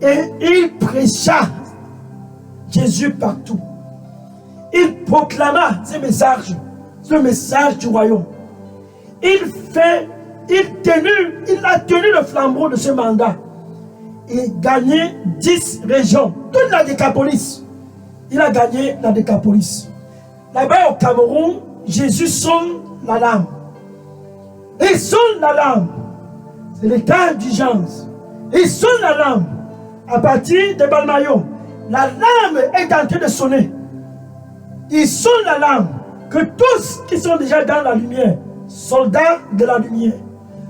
Et il prêcha Jésus partout. Il proclama ce message du royaume. Il a tenu le flambeau de ce mandat. Il a gagné 10 régions, toute la Décapolis. Il a gagné la Décapolis. Là-bas au Cameroun, Jésus sonne l'alarme. Il sonne l'alarme. C'est l'état d'urgence. Il sonne l'alarme. À partir de Balmayo, l'alarme est en train de sonner. Il sonne l'alarme que tous qui sont déjà dans la lumière, soldats de la lumière,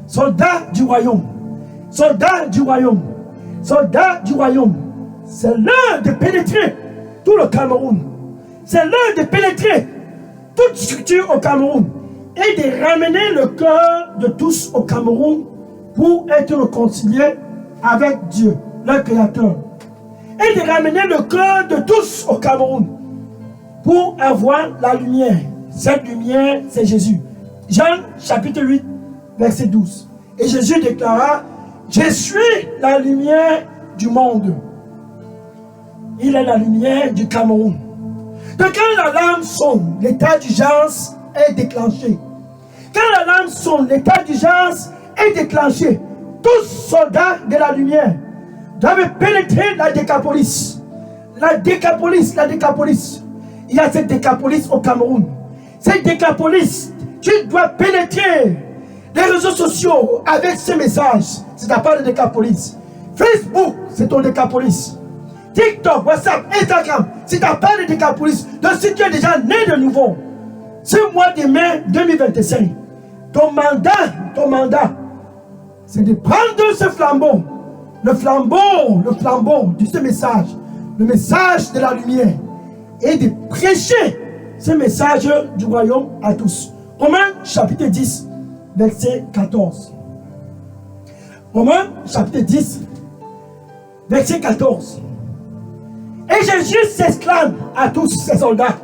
soldats du royaume, soldats du royaume, soldats du royaume, c'est l'heure de pénétrer tout le Cameroun. C'est l'heure de pénétrer toute structure au Cameroun et de ramener le cœur de tous au Cameroun pour être réconciliés avec Dieu, leur Créateur. Et de ramener le cœur de tous au Cameroun pour avoir la lumière. Cette lumière, c'est Jésus. Jean chapitre 8, verset 12. Et Jésus déclara, je suis la lumière du monde. Il est la lumière du Cameroun. Donc quand l'alarme sonne, l'état d'urgence est déclenché. Quand l'alarme sonne, l'état d'urgence est déclenché. Tous soldats de la lumière doivent pénétrer la Décapolis. La Décapolis, la Décapolis. Il y a cette Décapolis au Cameroun. Cette Décapolis, tu dois pénétrer les réseaux sociaux avec ce message. C'est ta part de Décapolis. Facebook, c'est ton Décapolis. TikTok, WhatsApp, Instagram, c'est ta part de Décapolis. Donc si tu es déjà né de nouveau, ce mois de mai 2025, ton mandat, c'est de prendre ce flambeau, le flambeau de ce message, le message de la lumière, et de prêcher ce message du royaume à tous. Romains chapitre 10, verset 14. Romains chapitre 10, verset 14. Et Jésus s'exclame à tous ces soldats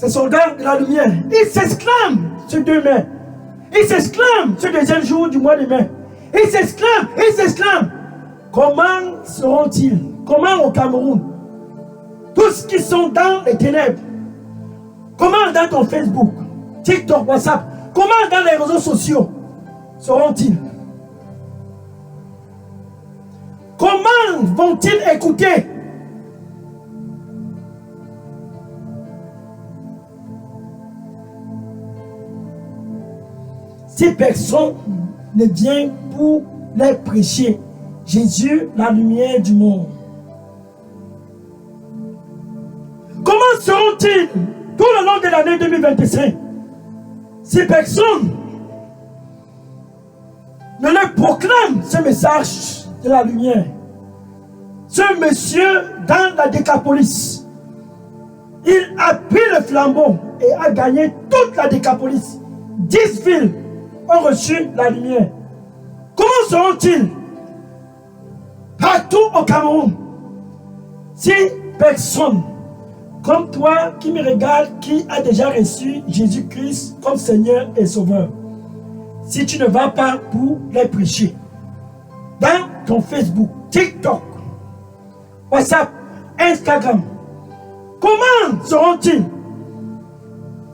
de la lumière. Il s'exclame sur 2 mai. Il s'exclame ce deuxième jour du mois de mai. Il s'exclame. Comment seront-ils? Comment au Cameroun? Tous qui sont dans les ténèbres. Comment dans ton Facebook, TikTok, WhatsApp, comment dans les réseaux sociaux seront-ils? Comment vont-ils écouter? Si personne ne vient pour les prêcher, Jésus, la lumière du monde. Comment seront-ils tout le long de l'année 2025 si personne ne leur proclame ce message de la lumière? Ce monsieur dans la Décapolis, il a pris le flambeau et a gagné toute la Décapolis. 10 villes ont reçu la lumière. Comment seront-ils partout au Cameroun si personne comme toi qui me regarde, qui a déjà reçu Jésus-Christ comme Seigneur et Sauveur, si tu ne vas pas pour les prêcher dans ton Facebook, TikTok, WhatsApp, Instagram, comment seront-ils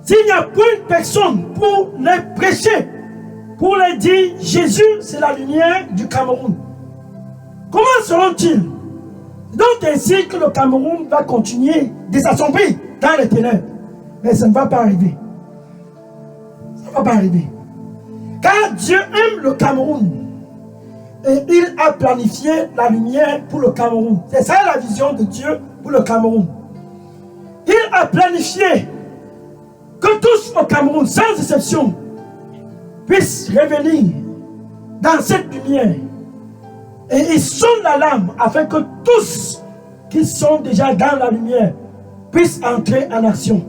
s'il n'y a pas une personne pour les prêcher, pour les dire Jésus c'est la lumière du Cameroun? Comment seront-ils? Donc ainsi que le Cameroun va continuer de s'assombrir dans les ténèbres. Mais ça ne va pas arriver. Ça ne va pas arriver. Car Dieu aime le Cameroun. Et il a planifié la lumière pour le Cameroun. C'est ça la vision de Dieu pour le Cameroun. Il a planifié que tous au Cameroun, sans exception, puissent revenir dans cette lumière. Et il sonne l'alarme afin que tous qui sont déjà dans la lumière puissent entrer en action.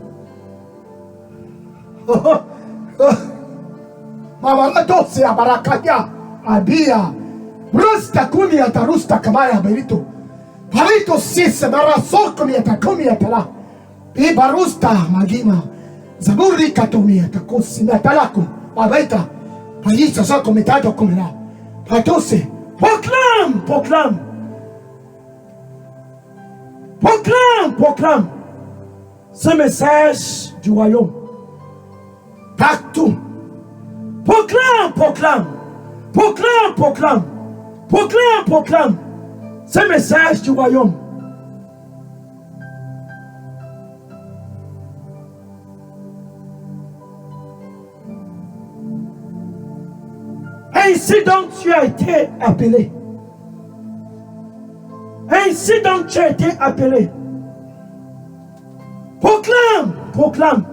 Mamaratosi abarakaya abia rusta kumi atarusta kamaya berito barito sis barasoko mi atakumi atala bi barusta magima zaburi katomi atakosi atalako abaita paisa sako metato kumela Atose. Proclame, proclame. Proclame, proclame. Ce message du royaume. Partout. Proclame, proclame. Proclame, proclame. Proclame, proclame. Ce message du royaume. Ainsi donc tu as été appelé. Ainsi donc tu as été appelé. Proclame, proclame,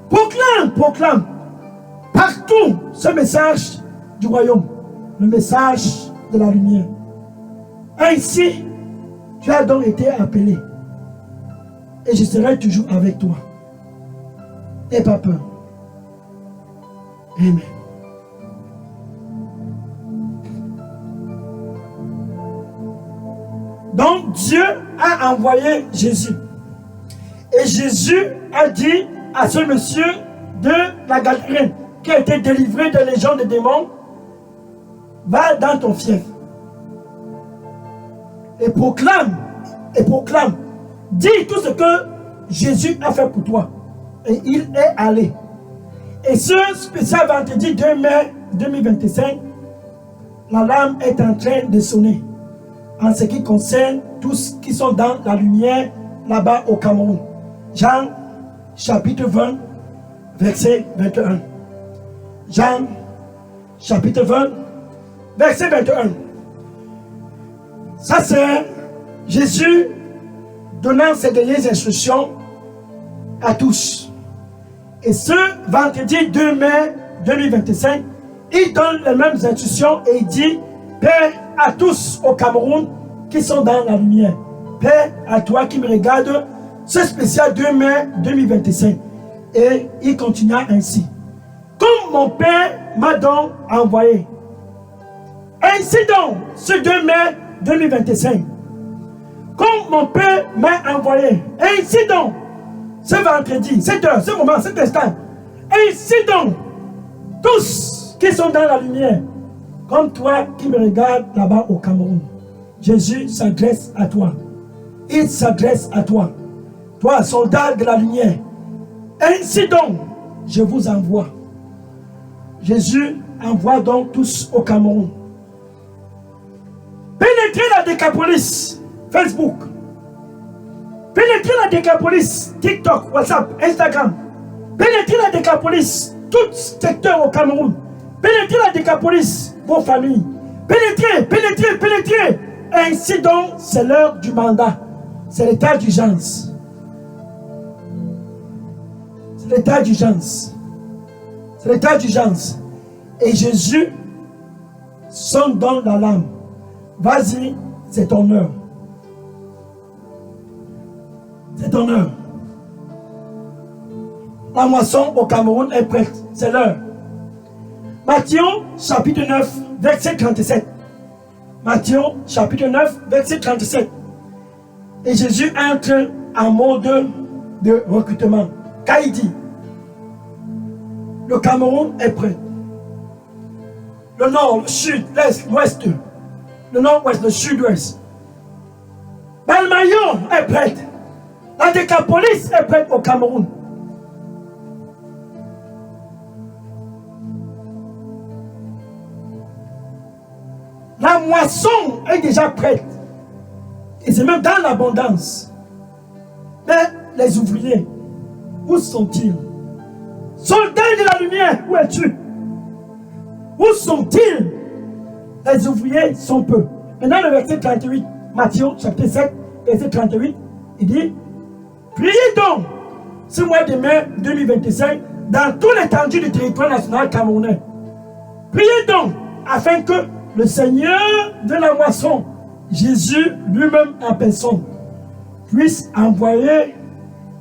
proclame, proclame. Partout ce message du royaume. Le message de la lumière. Ainsi tu as donc été appelé. Et je serai toujours avec toi. N'aie pas peur. Amen. Donc Dieu a envoyé Jésus. Et Jésus a dit à ce monsieur de la Gadarène qui a été délivré de légion de démons, va dans ton fief. Et proclame, dis tout ce que Jésus a fait pour toi. Et il est allé. Et ce spécial vendredi 2 mai 2025, l'alarme est en train de sonner. En ce qui concerne tous qui sont dans la lumière là-bas au Cameroun. Jean chapitre 20, verset 21. Jean chapitre 20, verset 21. Ça c'est Jésus donnant ses dernières instructions à tous. Et ce vendredi 2 mai 2025, il donne les mêmes instructions et il dit: Paix à tous au Cameroun qui sont dans la lumière. Paix à toi qui me regarde, ce spécial 2 mai 2025. Et il continua ainsi. Comme mon Père m'a donc envoyé. Ainsi donc, ce 2 mai 2025. Comme mon Père m'a envoyé. Ainsi donc, ce vendredi, cette heure, ce moment, cet instant. Ainsi donc, tous qui sont dans la lumière, comme toi qui me regardes là-bas au Cameroun, Jésus s'adresse à toi. Il s'adresse à toi. Toi, soldat de la lumière. Ainsi donc, je vous envoie. Jésus envoie donc tous au Cameroun. Pénétrez la Décapolis, Facebook. Pénétrez la Décapolis, TikTok, WhatsApp, Instagram. Pénétrez la Décapolis, tout secteur au Cameroun. Pénétrez la Décapolis, vos familles. Pénétrez, pénétrez, pénétrez. Ainsi donc, c'est l'heure du mandat. C'est l'état d'urgence. C'est l'état d'urgence. C'est l'état d'urgence. Et Jésus sonne dans la lame. Vas-y, c'est ton heure. C'est ton heure. La moisson au Cameroun est prête. C'est l'heure. Matthieu chapitre 9, verset 37. Matthieu chapitre 9, verset 37. Et Jésus entre en mode de recrutement. Car il dit: le Cameroun est prêt. Le nord, le sud, l'est, l'ouest, le nord-ouest, le sud-ouest. Balmayon est prête. La Décapolis est prête au Cameroun. La moisson est déjà prête. Et c'est même dans l'abondance. Mais les ouvriers, où sont-ils? Soldats de la lumière, où es-tu? Où sont-ils? Les ouvriers sont peu. Maintenant le verset 38, Matthieu chapitre 7, verset 38, il dit: priez donc ce mois de mai 2025 dans toute l'étendue du territoire national camerounais. Priez donc afin que le Seigneur de la moisson, Jésus lui-même en personne, puisse envoyer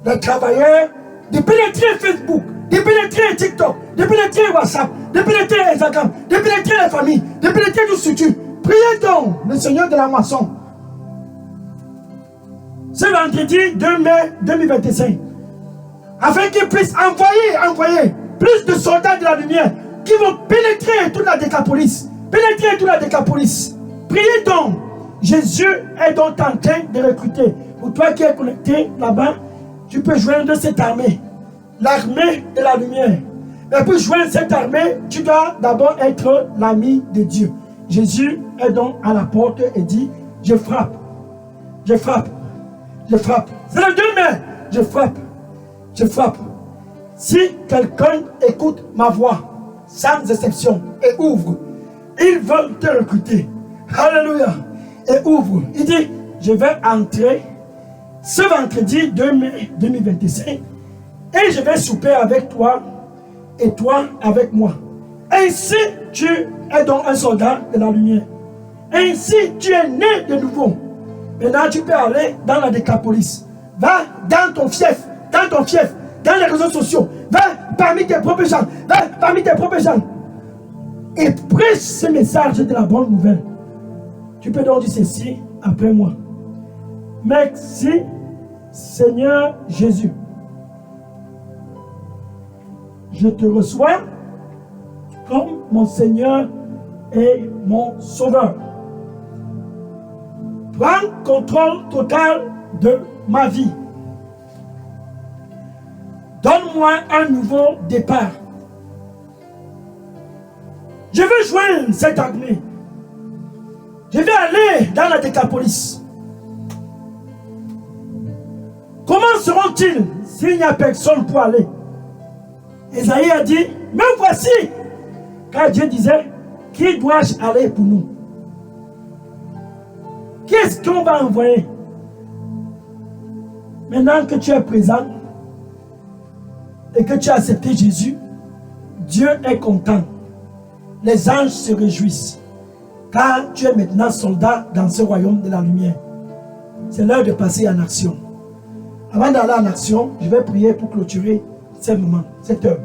les travailleurs de pénétrer Facebook, de pénétrer TikTok, de pénétrer WhatsApp, de pénétrer Instagram, de pénétrer les familles, de pénétrer tout ce que. Priez donc le Seigneur de la moisson. Ce vendredi 2 mai 2025, afin qu'il puisse envoyer plus de soldats de la lumière qui vont pénétrer toute la Décapolis, pénétrez toute la Décapolis. Priez donc. Jésus est donc en train de recruter. Pour toi qui es connecté là-bas, tu peux joindre cette armée. L'armée de la lumière. Mais pour joindre cette armée, tu dois d'abord être l'ami de Dieu. Jésus est donc à la porte et dit, je frappe. Je frappe. Je frappe. C'est les deux mains. Je frappe. Je frappe. Si quelqu'un écoute ma voix, sans exception, et ouvre, il veut te recruter. Alléluia. Et ouvre. Il dit, je vais entrer ce vendredi 2 mai 2025 et je vais souper avec toi et toi avec moi. Ainsi, tu es donc un soldat de la lumière. Ainsi, tu es né de nouveau. Maintenant, tu peux aller dans la Décapolis. Va dans ton fief, dans les réseaux sociaux. Va parmi tes propres gens. Va parmi tes propres gens. Et prêche ce message de la bonne nouvelle. Tu peux donc dire ceci après moi. Merci, Seigneur Jésus. Je te reçois comme mon Seigneur et mon Sauveur. Prends contrôle total de ma vie. Donne-moi un nouveau départ. Je veux joindre cette armée. Je vais aller dans la Décapolis. Comment seront-ils s'il n'y a personne pour aller? Esaïe a dit, me voici. Car Dieu disait, qui dois-je aller pour nous? Qui est-ce qu'on va envoyer? Maintenant que tu es présent et que tu as accepté Jésus, Dieu est content. Les anges se réjouissent. Car tu es maintenant soldat dans ce royaume de la lumière. C'est l'heure de passer en action. Avant d'aller en action, je vais prier pour clôturer ce moment, cette heure.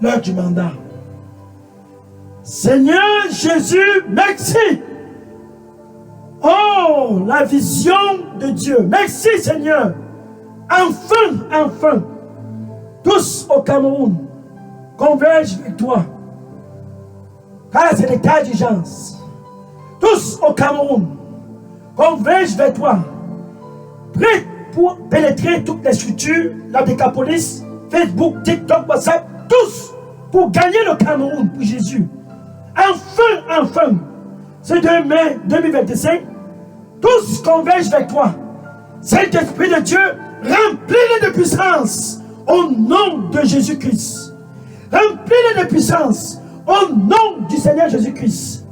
L'heure du mandat. Seigneur Jésus, merci. Oh, la vision de Dieu. Merci Seigneur. Enfin, tous au Cameroun convergent vers toi. Car c'est l'état d'urgence. Tous au Cameroun convergent vers toi. Prêts pour pénétrer toutes les structures, la Décapolis, Facebook, TikTok, WhatsApp, tous pour gagner le Cameroun pour Jésus. Enfin, ce 2 mai 2025, tous convergent vers toi. Saint-Esprit de Dieu, remplis-les de puissance au nom de Jésus-Christ. Remplis-les de puissance au nom du Seigneur Jésus-Christ.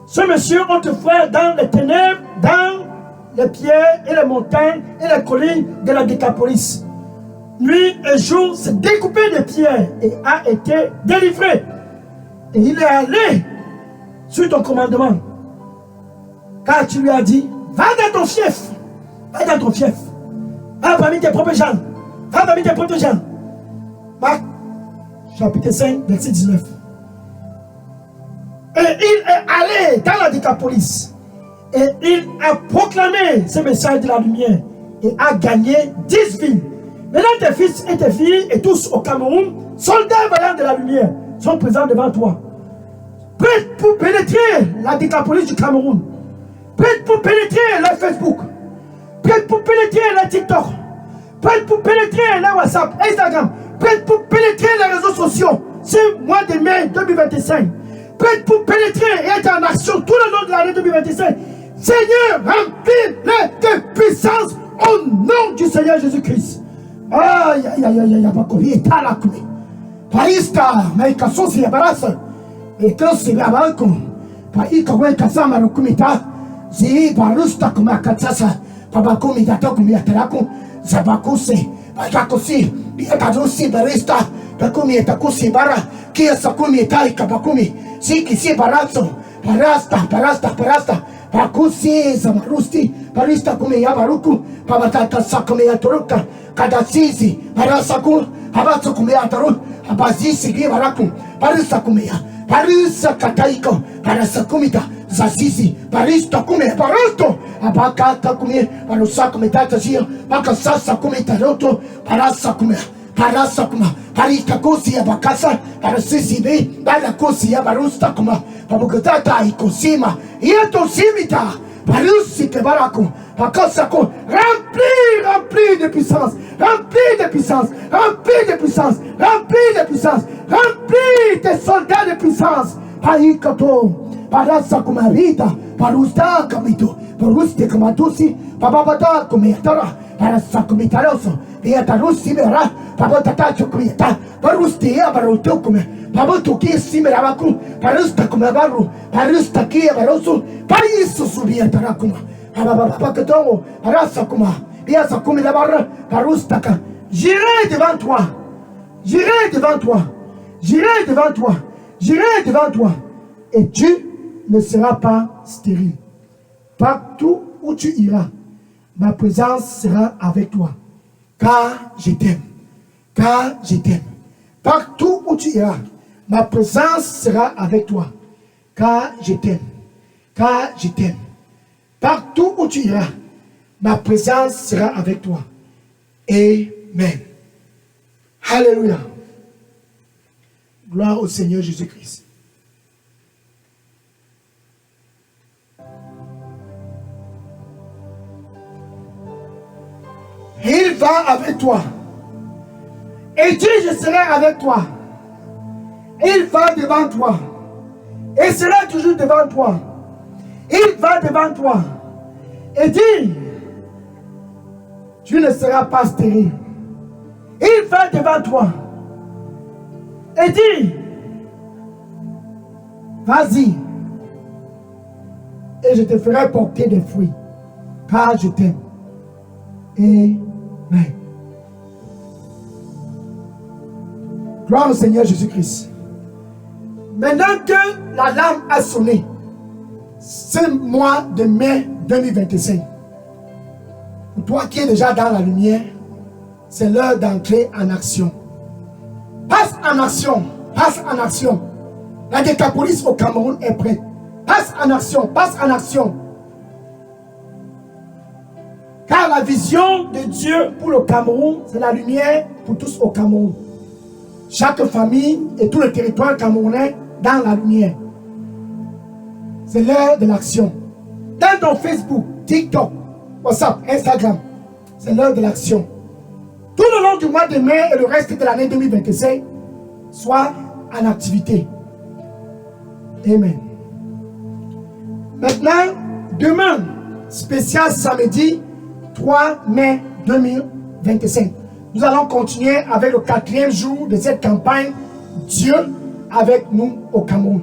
Ce monsieur, autrefois dans les ténèbres, dans les pierres et les montagnes et les collines de la Décapolis, nuit et jour, s'est découpé de pierres et a été délivré. Et il est allé sur ton commandement. Car tu lui as dit, va dans ton fief. Va dans ton fief. Va parmi tes propres gens. Va parmi tes propres gens. Marc, chapitre 5, verset 19. Et il est allé dans la Décapolis. Et il a proclamé ce message de la lumière. Et a gagné 10 villes. Maintenant tes fils et tes filles et tous au Cameroun, soldats vaillants de la lumière, sont présents devant toi. Prêts pour pénétrer la Décapolis du Cameroun. Prêts pour pénétrer le Facebook. Prêts pour pénétrer le TikTok. Prêts pour pénétrer le WhatsApp, Instagram. Prêts pour pénétrer les réseaux sociaux. Ce mois de mai 2025. Prêts pour pénétrer et être en action tout le long de l'année 2025. Seigneur, remplis-les de puissance au nom du Seigneur Jésus-Christ. Aïe, Paista, Maika Sosi Barasa, et Tosi Babalko, Paika Weka Sama Rukumita, Zi Barusta Kumakatasa, Pabakumi Datokumi Ataraku, Zabakuse, Pakakosi, Yakadosi Barista, Pakumi Takusi Bara, Kia Sakumi Taika Bakumi, Siki Si Barazzo, Parasta, Pakusi Zamarusti, Parista Kumi Yabaruku, Pabatata Sakumi Aturuka, Kadasizi, Parasaku, Habatsu Kumiataru, Abazisi Givaraku, Parisa Kumia, Parisa Kataiko, Parasakumita, Zazizi, Parista Kumi, Parasto, Abakata Kumi, Parusakumitata Zio, Pakasasa Kumitaroto, Parasa Kumia, parasakuma, paritakosia bakasa, parasisibe, balakosia barustakuma, pabukata ikosima, yetosimita, parusike baraku, pakasako, rempli de puissance, rempli de puissance, rempli de puissance, rempli de puissance, rempli tes soldats de puissance, parikato, parasakuma rita, parusta kamito, paruste kamatusi, papapata kumiatara, parasakumitaroso, viatarusi vera, papatata chukuita, parustia barutukume, pabutuki simerabaku, parusta kumabaru, parusta kia barosu, parisu subiatarakuma, papapapakatongo, parasakuma, viasakumi la barra, parustaka. J'irai devant toi, j'irai devant toi, j'irai devant toi, j'irai devant toi, et tu ne seras pas stérile. Partout où tu iras, ma présence sera avec toi, car je t'aime, car je t'aime. Partout où tu iras, ma présence sera avec toi, car je t'aime, car je t'aime. Partout où tu iras, ma présence sera avec toi. Amen. Alléluia. Gloire au Seigneur Jésus-Christ. Il va avec toi. Et dit, je serai avec toi. Il va devant toi. Et sera toujours devant toi. Il va devant toi. Et dit, tu ne seras pas stérile. Il va devant toi. Et dit, vas-y. Et je te ferai porter des fruits. Car je t'aime. Amen. Gloire au Seigneur Jésus-Christ. Maintenant que la lampe a sonné, ce mois de mai 2025, pour toi qui es déjà dans la lumière, c'est l'heure d'entrer en action. Passe en action, passe en action. La Décapolis au Cameroun est prête. Passe en action, passe en action. Car la vision de Dieu pour le Cameroun, c'est la lumière pour tous au Cameroun. Chaque famille et tout le territoire camerounais dans la lumière. C'est l'heure de l'action. Dans ton Facebook, TikTok, WhatsApp, Instagram, c'est l'heure de l'action. Tout le long du mois de mai et le reste de l'année 2025, sois en activité. Amen. Maintenant, demain, spécial samedi 3 mai 2025. Nous allons continuer avec le 4e jour de cette campagne Dieu avec nous au Cameroun.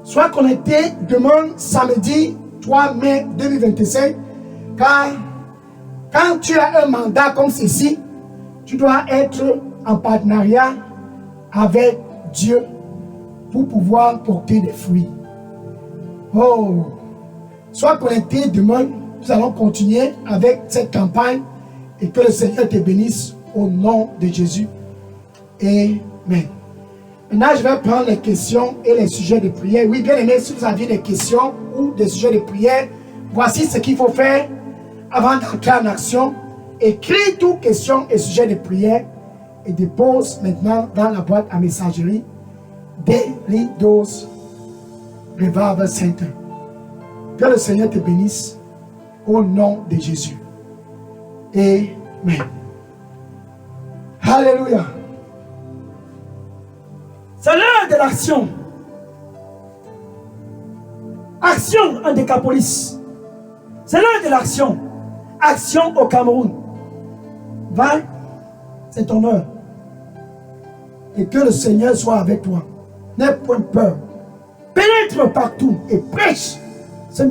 Sois connecté demain samedi 3 mai 2025, car quand tu as un mandat comme ceci, tu dois être en partenariat avec Dieu pour pouvoir porter des fruits. Oh, sois connecté demain. Nous allons continuer avec cette campagne et que le Seigneur te bénisse au nom de Jésus. Amen. Maintenant, je vais prendre les questions et les sujets de prière. Oui, bien aimé, si vous avez des questions ou des sujets de prière, voici ce qu'il faut faire avant d'entrer en action. Écris toutes questions et sujets de prière et dépose maintenant dans la boîte à messagerie Daily Dose Revival Center. Que le Seigneur te bénisse au nom de Jésus. Amen. Alléluia. C'est l'heure de l'action. Action en Décapolis. C'est l'heure de l'action. Action au Cameroun. Va, c'est ton heure. Et que le Seigneur soit avec toi. N'aie point peur. Pénètre partout et prêche